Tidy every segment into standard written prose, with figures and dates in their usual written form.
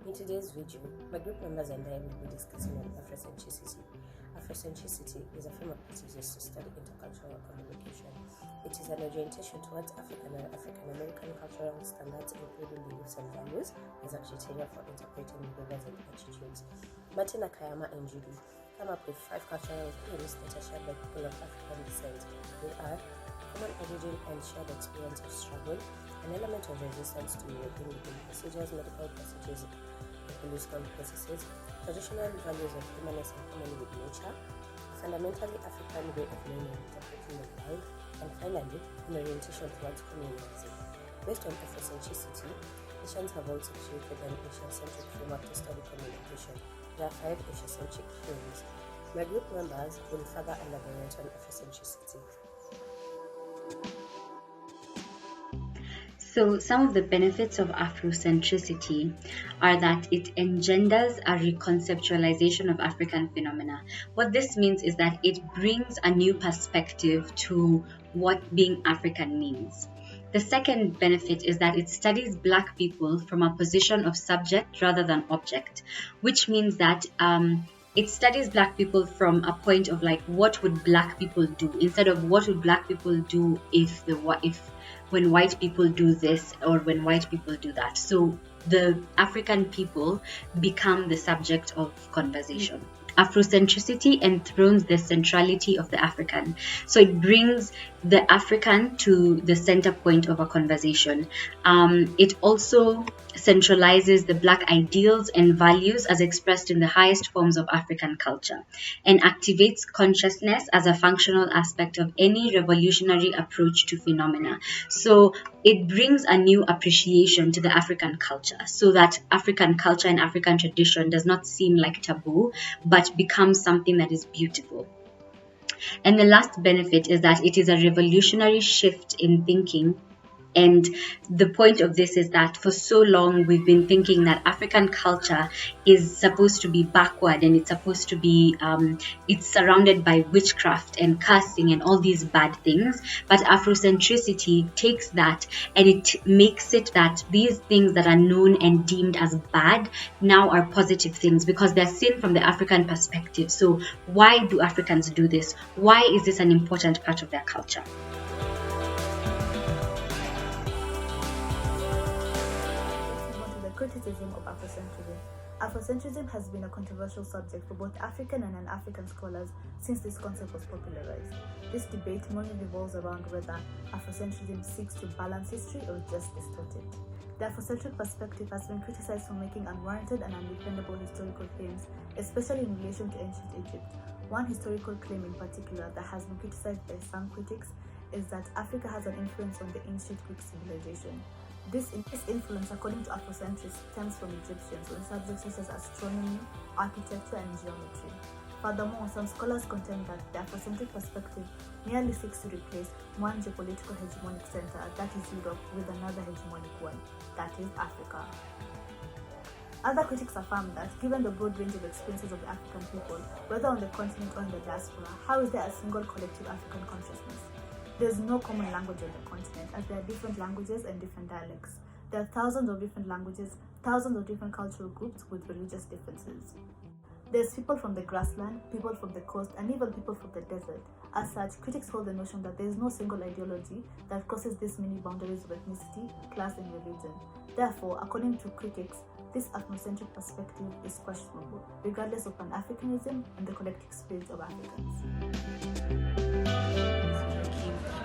In today's video, my group members and I will be discussing on Afrocentricity. Afrocentricity is a frame of practices to study intercultural communication. It is an orientation towards African and African-American cultural standards, including beliefs and values, as a criteria for interpreting behaviors and attitudes. Munira Mohamed and Judy come up with 5 cultural themes that are shared by people of African descent. They are common origin and shared experience of struggle, an element of resistance to European legal procedures, medical procedures, and political processes, traditional values of humanity and harmony with nature, a fundamentally African way of knowing and interpreting the world, and finally, an orientation towards community. Based on Afrocentricity, nations have also created an Asian-centric framework to study communication. There are 5 Asian-centric themes. My group members will further elaborate on Afrocentricity. So some of the benefits of Afrocentricity are that it engenders a reconceptualization of African phenomena. What this means is that it brings a new perspective to what being African means. The second benefit is that it studies Black people from a position of subject rather than object, which means that it studies Black people from a point of like, what would Black people do, instead of what would Black people do if when white people do this or when white people do that. So the African people become the subject of conversation. Afrocentricity enthrones the centrality of the African. So it brings the African to the center point of a conversation. It also centralizes the Black ideals and values as expressed in the highest forms of African culture, and activates consciousness as a functional aspect of any revolutionary approach to phenomena. So it brings a new appreciation to the African culture, so that African culture and African tradition does not seem like taboo, but becomes something that is beautiful. And the last benefit is that it is a revolutionary shift in thinking. And the point of this is that for so long we've been thinking that African culture is supposed to be backward, and it's supposed to be it's surrounded by witchcraft and cursing and all these bad things. But Afrocentricity takes that and it makes it that these things that are known and deemed as bad now are positive things, because they're seen from the African perspective. So why do Africans do this? Why is this an important part of their culture? Criticism of Afrocentrism. Afrocentrism has been a controversial subject for both African and non-African scholars since this concept was popularized. This debate mainly revolves around whether Afrocentrism seeks to balance history or just distort it. The Afrocentric perspective has been criticized for making unwarranted and undependable historical claims, especially in relation to ancient Egypt. One historical claim in particular that has been criticized by some critics is that Africa has an influence on the ancient Greek civilization. This influence, according to Afrocentrists, stems from Egyptians on subjects such as astronomy, architecture, and geometry. Furthermore, some scholars contend that the Afrocentric perspective merely seeks to replace one geopolitical hegemonic center, that is Europe, with another hegemonic one, that is Africa. Other critics affirm that, given the broad range of experiences of the African people, whether on the continent or in the diaspora, how is there a single collective African consciousness? There is no common language on the continent, as there are different languages and different dialects. There are thousands of different languages, thousands of different cultural groups with religious differences. There's people from the grassland, people from the coast, and even people from the desert. As such, critics hold the notion that there is no single ideology that crosses these many boundaries of ethnicity, class, and religion. Therefore, according to critics, this Afrocentric perspective is questionable, regardless of Pan-Africanism and the collective spirit of Africans.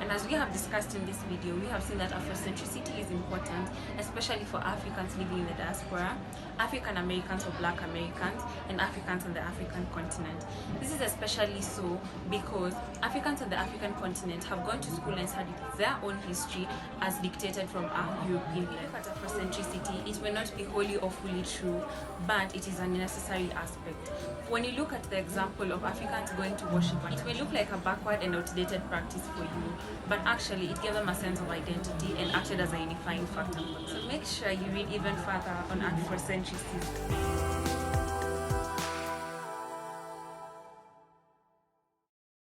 And as we have discussed in this video, we have seen that Afrocentricity is important, especially for Africans living in the diaspora, African Americans or Black Americans, and Africans on the African continent. This is especially so because Africans on the African continent have gone to school and studied their own history as dictated from a European level. At Afrocentricity, it may not be wholly or fully true, but it is a necessary aspect. When you look at the example of Africans going to worship, it may look like a backward and outdated practice for you, but actually it gave them a sense of identity and acted as a unifying factor. So make sure you read even further on Afrocentricity.